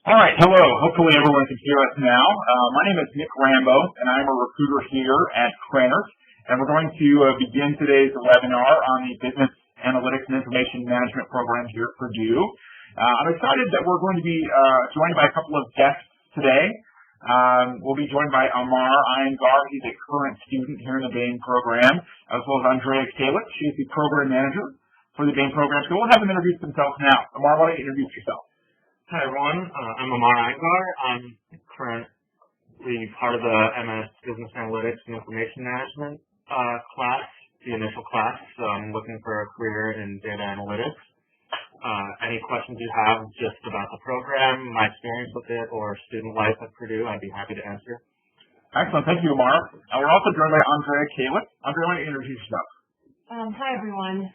All right, hello. Hopefully everyone can hear us now. My name is Nick Rambo, and I'm a recruiter here at Krannert, and we're going to begin today's webinar on the Business Analytics and Information Management program here at Purdue. I'm excited that we're going to be joined by a couple of guests today. We'll be joined by Amar Iyengar. He's a current student here in the BAME program, as well as Andrea Kalic. She's the program manager for the BAME program. So we'll have them introduce themselves now. Amar, why don't you introduce yourself? Hi everyone, I'm Amar Iyengar. I'm currently part of the MS Business Analytics and Information Management class, the initial class. So I'm looking for a career in data analytics. Any questions you have just about the program, my experience with it, or student life at Purdue, I'd be happy to answer. Excellent, thank you, Amar. We're also joined by Andrea Kalic. Andrea, why don't you introduce yourself? Hi everyone.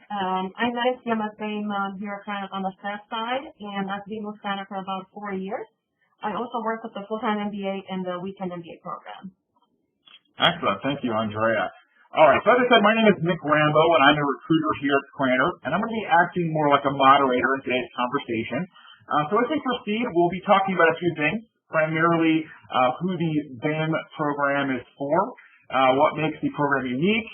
I manage the MS BAME here at Krannert on the staff side, and I've been with Krannert for about 4 years. I also work with the full-time MBA and the weekend MBA program. Excellent. Thank you, Andrea. All right. So as I said, my name is Nick Rambo, and I'm a recruiter here at Krannert, and I'm going to be acting more like a moderator in today's conversation. So as we proceed, we'll be talking about a few things, primarily who the BAME program is for, what makes the program unique,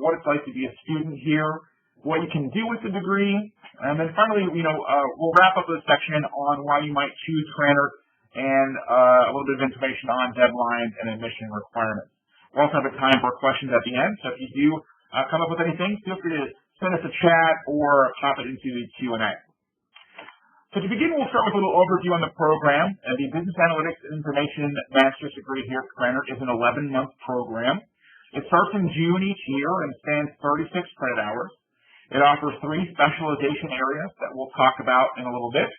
what it's like to be a student here, what you can do with the degree, and then finally, we'll wrap up this section on why you might choose Krannert and a little bit of information on deadlines and admission requirements. We'll also have a time for questions at the end, so if you do come up with anything, feel free to send us a chat or pop it into the Q&A. So to begin, we'll start with a little overview on the program. The Business Analytics and Information Master's degree here at Krannert is an 11-month program. It starts in June each year and spans 36 credit hours. It offers 3 specialization areas that we'll talk about in a little bit.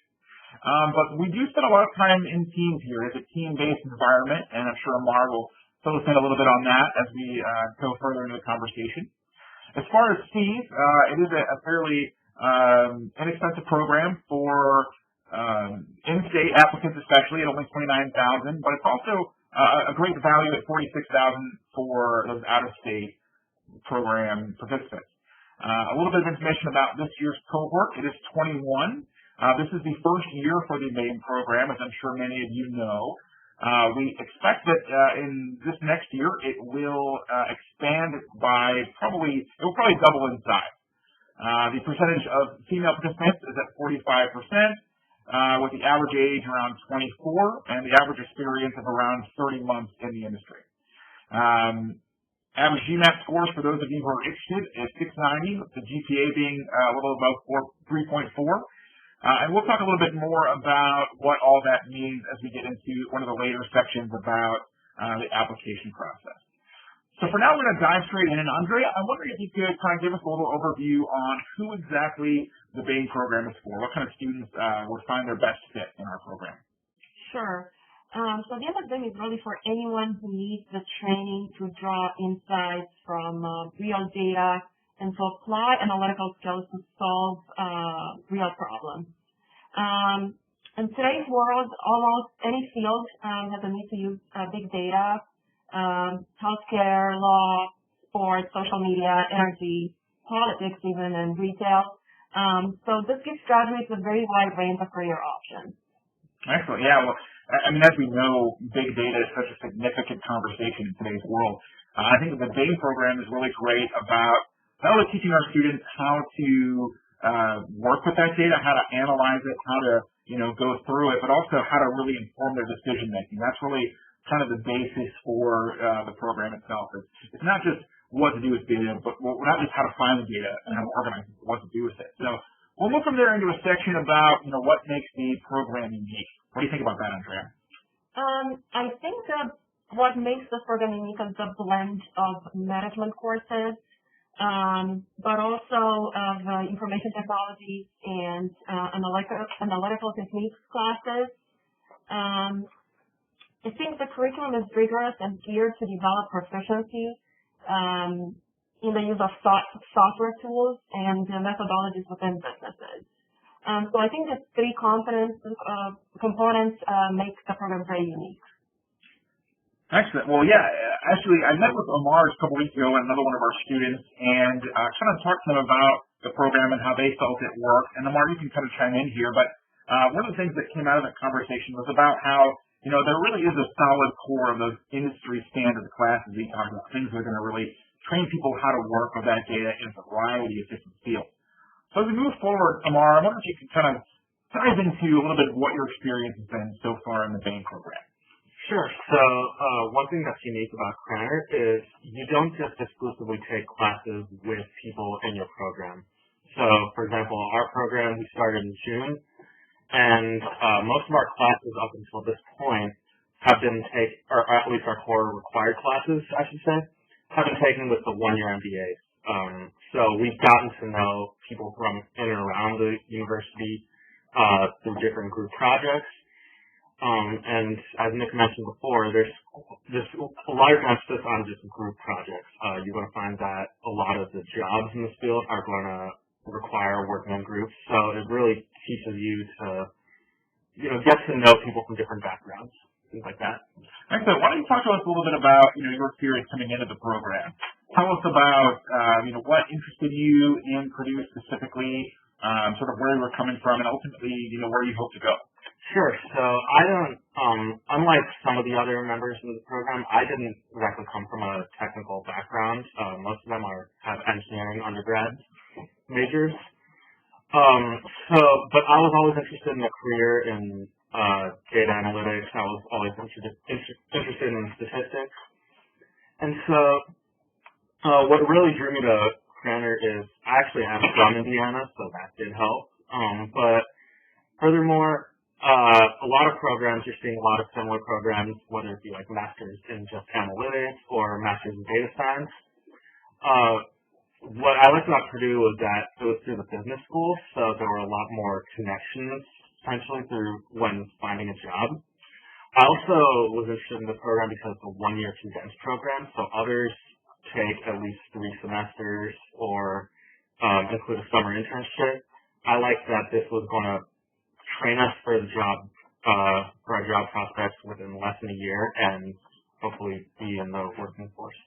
But we do spend a lot of time in teams here. It's a team-based environment, and I'm sure Amar will fill us in a little bit on that as we go further into the conversation. As far as fees, it is a fairly inexpensive program for in-state applicants, especially at only $29,000, but it's also a great value at $46,000 for those out-of-state program participants. A little bit of information about this year's cohort. It is 21. This is the first year for the BAME program, as I'm sure many of you know. We expect that in this next year it will expand by it will probably double in size. The percentage of female participants is at 45%, with the average age around 24 and the average experience of around 30 months in the industry. Average GMAT scores for those of you who are interested is 690, with the GPA being a little above 3.4. And we'll talk a little bit more about what all that means as we get into one of the later sections about the application process. So for now, we're going to dive straight in. And Andrea, I'm wondering if you could kind of give us a little overview on who exactly the BAME program is for. What kind of students would find their best fit in our program? Sure. So the MS BAME is really for anyone who needs the training to draw insights from real data and to apply analytical skills to solve real problems. In today's world, almost any field has a need to use big data. Healthcare, law, sports, social media, energy, politics even, and retail. So this gives graduates a very wide range of career options. Excellent. Yeah, well, I mean, as we know, big data is such a significant conversation in today's world. I think the BAME program is really great about not only teaching our students how to work with that data, how to analyze it, how to, go through it, but also how to really inform their decision making. That's really kind of the basis for the program itself. It's not just what to do with data, but not just how to find the data and how to organize it, but what to do with it. So we'll move from there into a section about what makes the program unique. What do you think about that, Andrea? I think that what makes this program unique is the blend of management courses, but also of information technology and analytical techniques classes. I think the curriculum is rigorous and geared to develop proficiency in the use of software tools and methodologies within businesses. So I think the 3 components make the program very unique. Excellent. Well, yeah, actually, I met with Amar a couple weeks ago, another one of our students, and kind of talked to them about the program and how they felt it worked. And Amar, you can kind of chime in here, but one of the things that came out of that conversation was about how, there really is a solid core of those industry standard classes we talked about, things that are going to really train people how to work with that data in a variety of different fields. So as we move forward, Amar, I wonder if you could kind of dive into a little bit of what your experience has been so far in the BAME program. Sure. So one thing that's unique about Krannert is you don't just exclusively take classes with people in your program. So, for example, our program, we started in June, and most of our classes up until this point have been taken, or at least our core required classes, I should say, have been taken with the one-year MBAs. So we've gotten to know people from in and around the university through different group projects. And as Nick mentioned before, there's a large emphasis on just group projects. You're going to find that a lot of the jobs in this field are going to require working in groups. So it really teaches you to, get to know people from different backgrounds, things like that. Excellent. Why don't you talk to us a little bit about, your experience coming into the program? Tell us about, what interested you in Purdue specifically, sort of where you were coming from, and ultimately, where you hope to go. Sure. So I don't, unlike some of the other members of the program, I didn't exactly come from a technical background. Most of them have engineering undergrad majors. But I was always interested in a career in data analytics. I was always interested in statistics. And so what really drew me to Krannert is I actually am from Indiana, so that did help. But furthermore, a lot of programs, you're seeing a lot of similar programs, whether it be like masters in just analytics or masters in data science. What I liked about Purdue was that it was through the business school, so there were a lot more connections potentially through when finding a job. I also was interested in the program because it's a one-year condensed program, so others take at least 3 semesters or include a summer internship. I liked that this was going to train us for the job, for our job prospects within less than a year and hopefully be in the working force.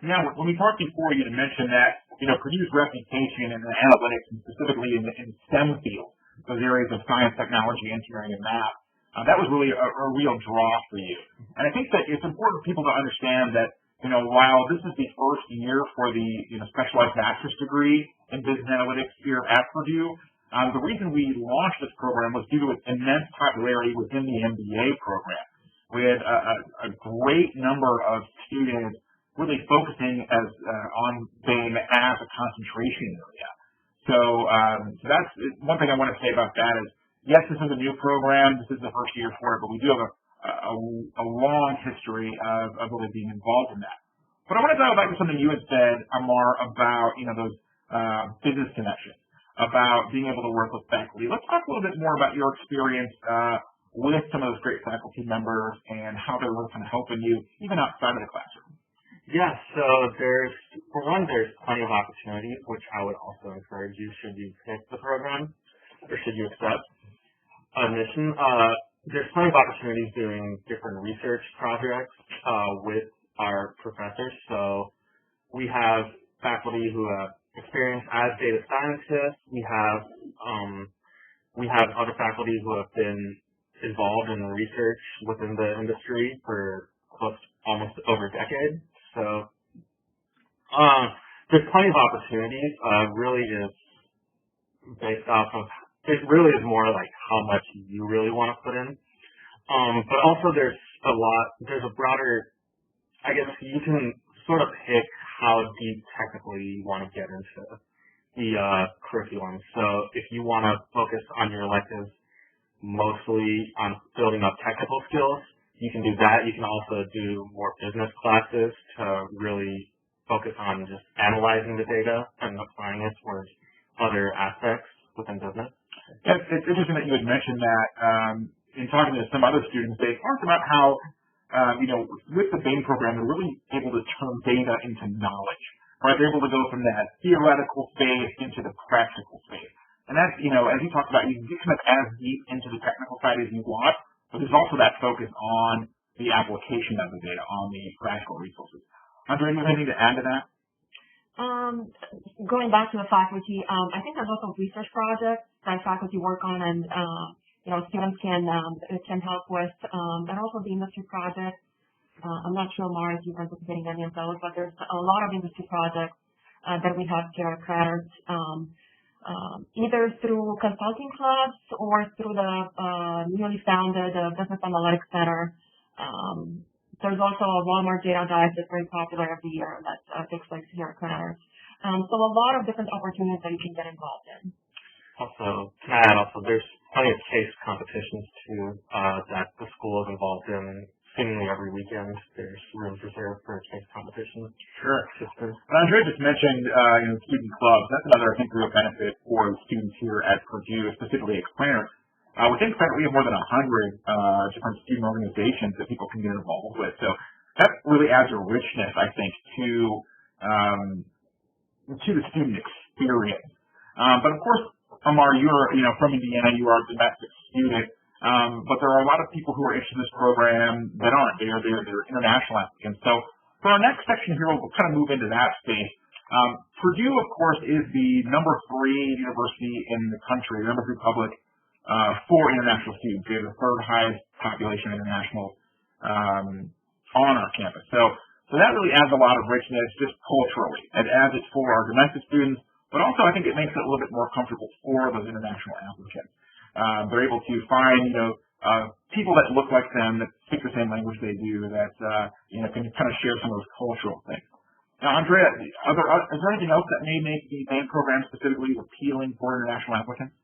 Now, when we talked before, you had mentioned that, Purdue's reputation in the analytics and specifically in STEM fields, those areas of science, technology, engineering, and math, that was really a real draw for you. And I think that it's important for people to understand that, while this is the first year for the, specialized master's degree in business analytics here at Purdue, the reason we launched this program was due to its immense popularity within the MBA program. We had a great number of students really focusing on BAME as a concentration area. So that's one thing I want to say about that is, yes, this is a new program. This is the first year for it, but we do have a long history of really being involved in that. But I want to dive back to something you had said, Amar, about those business connections, about being able to work with faculty. Let's talk a little bit more about your experience with some of those great faculty members and how they're really kind of helping you even outside of the classroom. Yeah, so there's plenty of opportunities, which I would also encourage you should you pick the program or should you accept admission. There's plenty of opportunities doing different research projects with our professors. So we have faculty who have experience as data scientists. We have other faculty who have been involved in research within the industry for almost over a decade. So there's plenty of opportunities. Really is based off of, it really is more like how much you really want to put in. But also there's a broader, I guess you can sort of pick how deep technically you want to get into the curriculum. So if you want to focus on your electives mostly on building up technical skills, you can do that. You can also do more business classes to really focus on just analyzing the data and applying it towards other aspects within business. Yeah, it's interesting that you had mentioned that in talking to some other students, they talked about how, with the BAME program, they're really able to turn data into knowledge, right? They're able to go from that theoretical space into the practical space. And that's, as you talked about, you can get kind of as deep into the technical side as you want, but there's also that focus on the application of the data, on the practical resources. Andre, anything to add to that? Going back to the faculty, I think there's also research projects that faculty work on, and students can help with, and also the industry projects. I'm not sure, Mara, if you're participating in any of those, but there's a lot of industry projects that we have here at Krannert, either through consulting clubs or through the newly founded Business Analytics Center. There's also a Walmart Data Dive that's very popular every year that takes place here at Krannert. So a lot of different opportunities that you can get involved in. Also, can I add also, there's plenty of case competitions too that the school is involved in. Seemingly every weekend, there's rooms reserved for case competitions. Sure. Systems. Andrea just mentioned student clubs. That's another, I think, real benefit for students here at Purdue, specifically at Krannert. Within Krannert, we have more than 100 different student organizations that people can get involved with. So that really adds a richness, I think, to the student experience. But of course, Amar, you're from Indiana. You are a domestic student. But there are a lot of people who are interested in this program that aren't. They're international applicants. So for our next section here, we'll kind of move into that space. Purdue, of course, is the #3 university in the country, the #3 public for international students. We have the third highest population of internationals on our campus. So that really adds a lot of richness just culturally. It adds it for our domestic students, but also I think it makes it a little bit more comfortable for those international applicants. They're able to find, people that look like them, that speak the same language they do, that, can kind of share some of those cultural things. Now, Andrea, is there anything else that may make the main program specifically appealing for international applicants?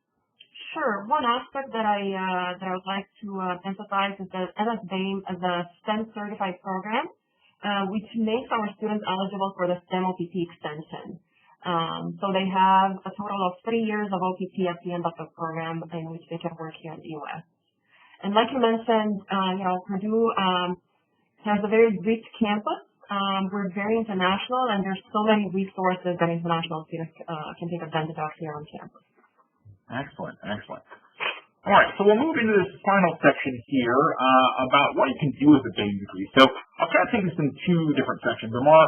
Sure. One aspect that I would like to emphasize is that MSBAME is a STEM certified program, which makes our students eligible for the STEM OPT extension. So they have a total of 3 years of OPT at the end of the program in which they can work here in the U.S. And like you mentioned, Purdue has a very rich campus. We're very international, and there's so many resources that international students can take advantage of here on campus. Excellent, excellent. All right, so we'll move into this final section here about what you can do with a BAME degree. So I'll try to take this in 2 different sections. Amar,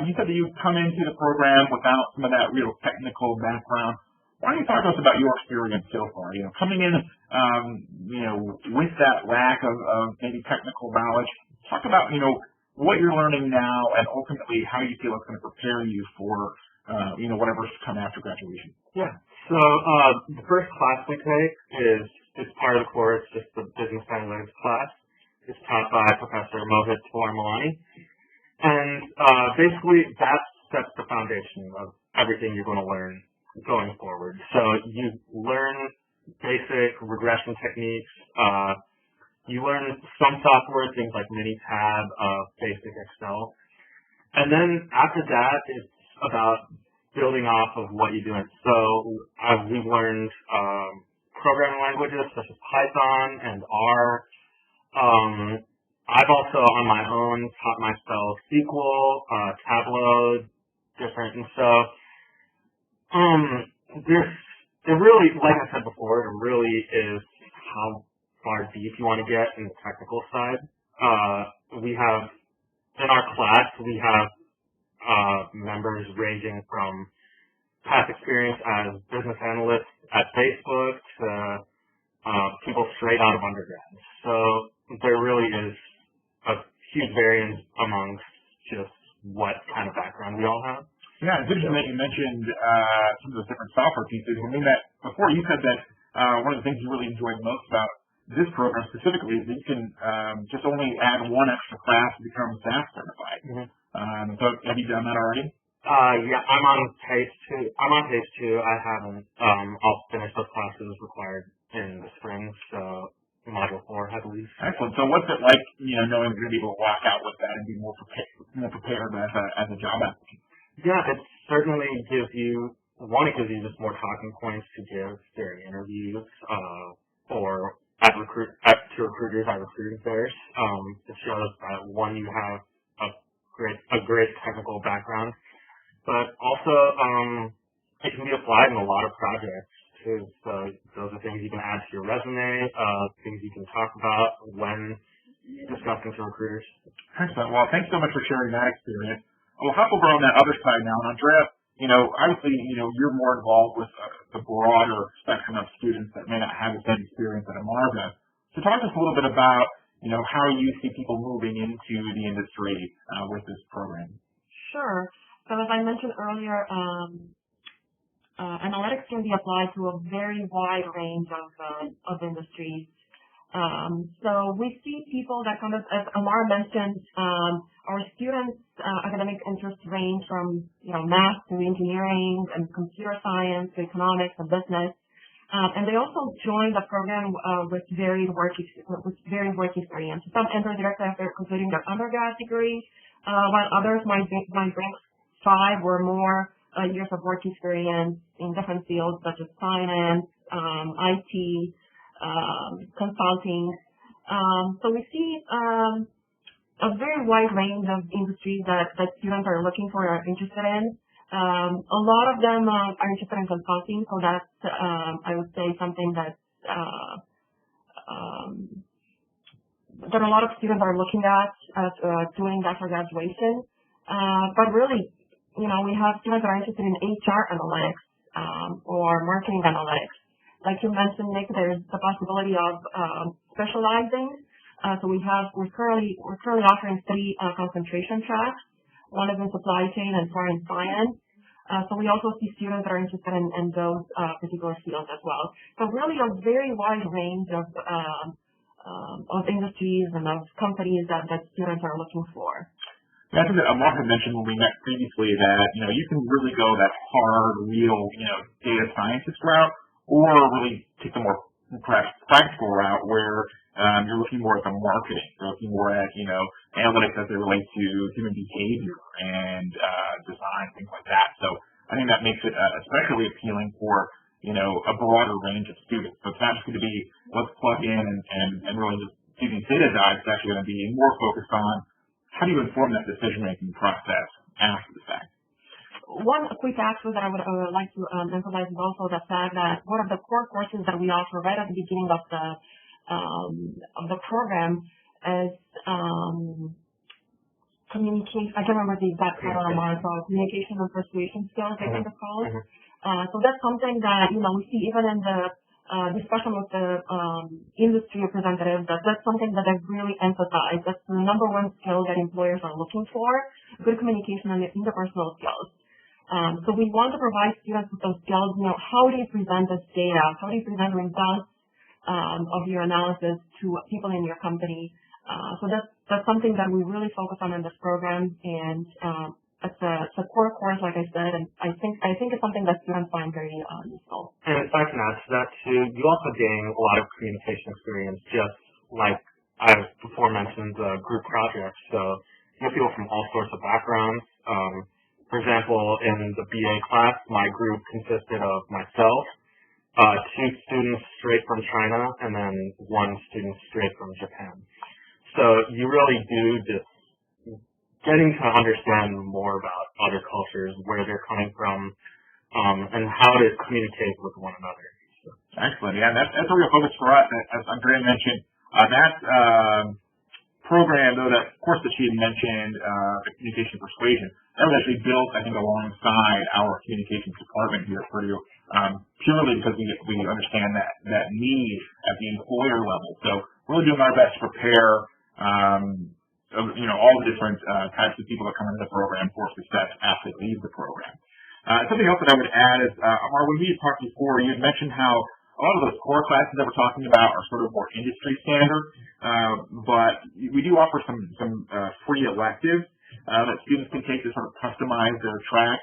you said that you've come into the program without some of that real technical background. Why don't you talk to us about your experience so far? Coming in, with that lack of maybe technical knowledge. Talk about, what you're learning now and ultimately how you feel it's going to prepare you for, whatever's to come after graduation. Yeah. So the first class we take is part of the course, just the Business Analytics class. It's taught by Professor Mohit Tawarmalani. And basically that sets the foundation of everything you're going to learn going forward. So you learn basic regression techniques. You learn some software, things like Minitab, basic Excel. And then after that, it's about building off of what you're doing. So we've learned programming languages such as Python and R. I've also, on my own, taught myself SQL, Tableau, different. And so it really, like I said before, it really is how far deep you want to get in the technical side. In our class, we have members ranging from past experience as business analysts at Facebook to people straight out of undergrad. So there really is a huge variance amongst just what kind of background we all have. Yeah, it's interesting that you mentioned some of those different software pieces. When we met before, you said that one of the things you really enjoyed most about this program specifically is that you can just only add 1 extra class to become SAS certified. Mm-hmm. So have you done that already? Yeah, I'm on phase 2. I haven't. I'll finish those classes required in the spring, so module 4, I believe. Excellent. So what's it like, knowing you're going to be able to walk out with that and be more prepared as a job applicant? Yeah, it certainly gives you just more talking points to give during interviews, or to recruiters at recruiting fairs. It shows that you have a great technical background, but also it can be applied in a lot of projects too. So those are things you can add to your resume, things you can talk about when discussing to recruiters. Excellent. Well, thanks so much for sharing that experience. We'll hop over on that other side now. And Andrea, obviously, you're more involved with the broader spectrum of students that may not have the same experience that Amar does. So talk to us a little bit about, how you see people moving into the industry with this program. Sure. So as I mentioned earlier, analytics can be applied to a very wide range of industries. So we see people that kind of, as Amar mentioned, our students' academic interests range from, math to engineering and computer science to economics and business. And they also join the program with varied work experience. Some enter directly after completing their undergrad degree, while others might bring 5 or more years of work experience in different fields such as finance, IT, consulting. So we see a very wide range of industries that students are looking for or are interested in. A lot of them are interested in consulting, so that's, I would say, something that a lot of students are looking at doing after graduation. But really, we have students that are interested in HR analytics or marketing analytics. Like you mentioned, Nick, there's the possibility of specializing. So we're currently offering 3 concentration tracks. One is in supply chain and foreign finance. So we also see students that are interested in those particular fields as well. So really a very wide range of industries and of companies that students are looking for. Yeah, I think that Amar had mentioned when we met previously that, you can really go that hard, real, data scientist route, or really take the more practical route where you're looking more at the marketing, you're looking more at, analytics as they relate to human behavior and design, things like that. So I think that makes it especially appealing for, a broader range of students. So it's not just going to be, let's plug in and really just do these data dives. It's actually going to be more focused on how do you inform that decision-making process after the fact. One quick aspect that I would like to emphasize is also the fact that one of the core courses that we offer right at the beginning of the program is communication. I can't remember the exact title of mine, so communication and persuasion skills, I think it's called. So that's something that, we see even in the discussion with the industry representatives, that's something that I've really emphasized. That's the number one skill that employers are looking for, good communication and interpersonal skills. So we want to provide students with those skills, how do you present this data? How do you present results of your analysis to people in your company? So that's something that we really focus on in this program, and it's a core course, like I said, and I think it's something that students find very useful. And if I can add to that too, you also gain a lot of communication experience, just like I've before mentioned group projects. So you have people from all sorts of backgrounds. For example, in the BA class, my group consisted of myself, 2 students straight from China, and then 1 student straight from Japan. So you really do just getting to understand more about other cultures, where they're coming from, and how to communicate with one another. So. Excellent. Yeah, that's a real focus for us. As Andrea mentioned, that program, though, that course that she had mentioned, the communication persuasion, that was actually built, I think, alongside our communications department here at Purdue, purely because we understand that need at the employer level. So we're really doing our best to prepare, all the different types of people that come into the program for success after they leave the program. Something else that I would add is, Amar, when we had talked before, you had mentioned how a lot of those core classes that we're talking about are sort of more industry standard, but we do offer some free electives that students can take to sort of customize their track,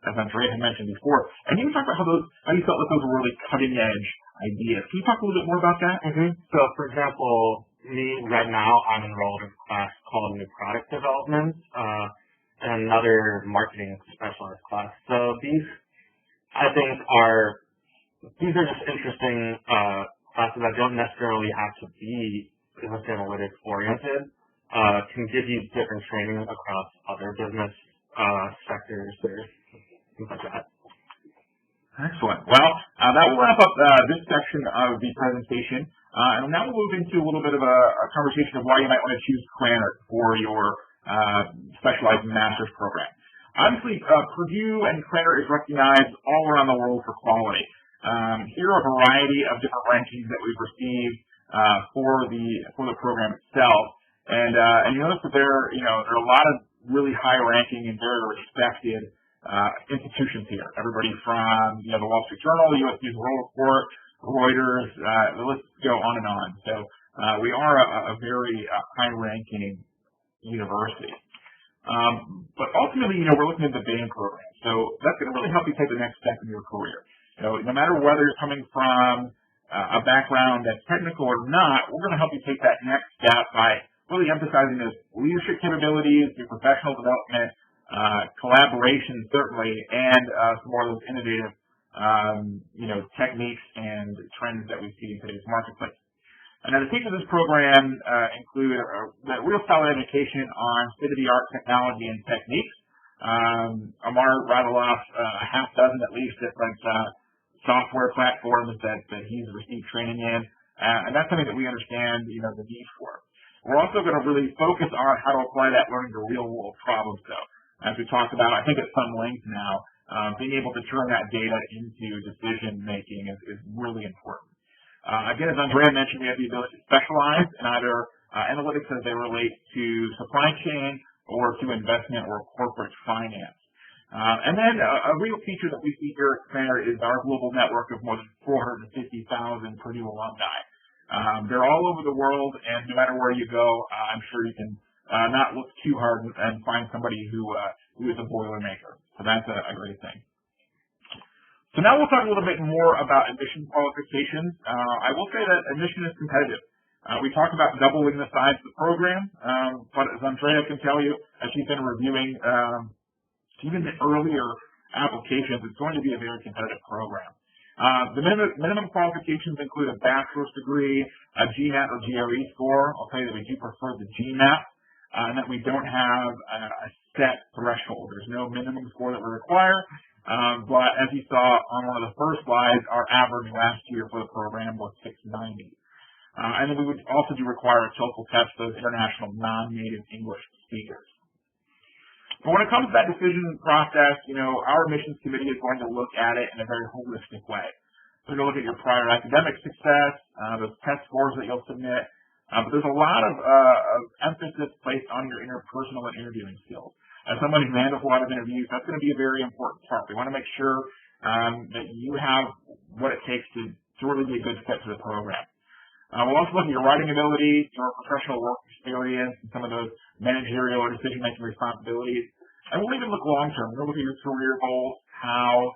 as Andrea had mentioned before. And you talked about how you felt that those were really cutting edge ideas. Can you talk a little bit more about that? So, for example, me right now, I'm enrolled in a class called New Product Development, and another marketing specialist class. So these, I think, are just interesting classes that don't necessarily have to be business analytics oriented. Can give you different training across other business sectors or things like that. Excellent. Well, that will wrap up this section of the presentation. And now we'll move into a little bit of a conversation of why you might want to choose Krannert for your specialized master's program. Obviously, Purdue and Krannert is recognized all around the world for quality. Here are a variety of different rankings that we've received for the program itself, and you notice that there are a lot of really high-ranking and very respected institutions here. Everybody from the Wall Street Journal, the U.S. News and World Report, Reuters, the list go on and on. So we are a very high-ranking university. But ultimately, we're looking at the BAME program. So that's going to really help you take the next step in your career. So no matter whether you're coming from a background that's technical or not, we're going to help you take that next step by really emphasizing those leadership capabilities, your professional development, collaboration certainly, and some more of those innovative techniques and trends that we see in today's marketplace. And now the features of this program include a real solid education on state-of-the-art technology and techniques. Amar rattled off a half dozen at least different software platforms that he's received training in, and that's something that we understand the need for. We're also going to really focus on how to apply that learning to real-world problems, though. As we talked about, I think at some length now, being able to turn that data into decision-making is really important. Again, as Andrea mentioned, we have the ability to specialize in either analytics as they relate to supply chain or to investment or corporate finance. And then a real feature that we see here at Krannert is our global network of more than 450,000 Purdue alumni. They're all over the world, and no matter where you go, I'm sure you can not look too hard and find somebody who is a Boilermaker. So that's a great thing. So now we'll talk a little bit more about admission qualifications. I will say that admission is competitive. We talked about doubling the size of the program, but as Andrea can tell you, as she's been reviewing even the earlier applications, it's going to be a very competitive program. The minimum qualifications include a bachelor's degree, a GMAT or GRE score. I'll tell you that we do prefer the GMAT, and that we don't have a set threshold. There's no minimum score that we require. But as you saw on one of the first slides, our average last year for the program was 690. And then we would also require a TOEFL test for those international non-native English speakers. But when it comes to that decision process, our admissions committee is going to look at it in a very holistic way. They're going to look at your prior academic success, those test scores that you'll submit, but there's a lot of emphasis placed on your interpersonal and interviewing skills. As someone who handles a lot of interviews, that's going to be a very important part. We want to make sure that you have what it takes to really be a good fit for the program. We'll also look at your writing ability, your professional work experience, and some of those managerial or decision-making responsibilities. And we'll even look long-term. We'll look at your career goals, how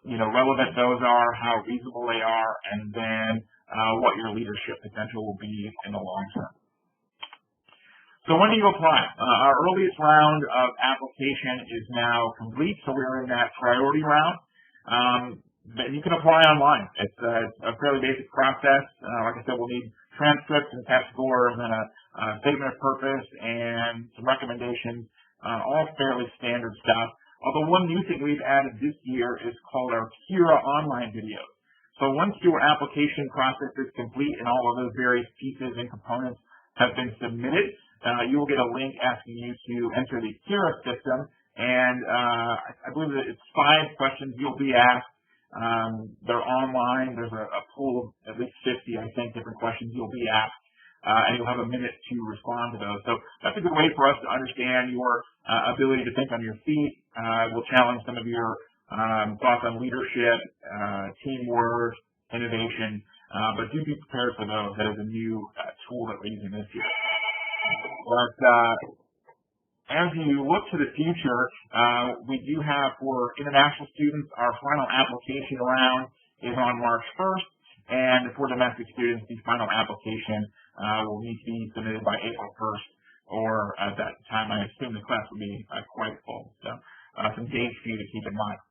relevant those are, how reasonable they are, and then what your leadership potential will be in the long term. So when do you apply? Our earliest round of application is now complete, so we're in that priority round. But you can apply online. It's a fairly basic process. Like I said, we'll need transcripts and test scores and a statement of purpose and some recommendations, all fairly standard stuff. Although one new thing we've added this year is called our Kira online videos. So once your application process is complete and all of those various pieces and components have been submitted, you will get a link asking you to enter the Kira system, and I believe that it's 5 questions you'll be asked. They're online. There's a pool of at least 50, I think, different questions you'll be asked, and you'll have a minute to respond to those. So that's a good way for us to understand your ability to think on your feet. We'll challenge some of your thoughts on leadership, teamwork, innovation, but do be prepared for those. That is a new tool that we're using this year. But as you look to the future, we do have for international students, our final application round is on March 1st, and for domestic students, the final application will need to be submitted by April 1st, or at that time, I assume the class will be quite full. So some dates for you to keep in mind.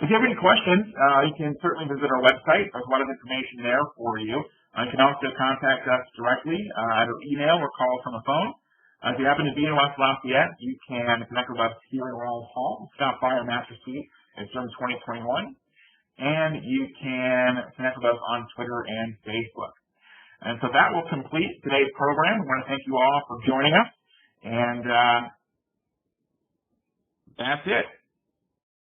If you have any questions, you can certainly visit our website. There's a lot of information there for you. You can also contact us directly, either email or call from the phone. If you happen to be in West Lafayette, you can connect with us here in Rawls Hall. Stop by our master suite. It's during 2021. And you can connect with us on Twitter and Facebook. And so that will complete today's program. I want to thank you all for joining us. And That's it.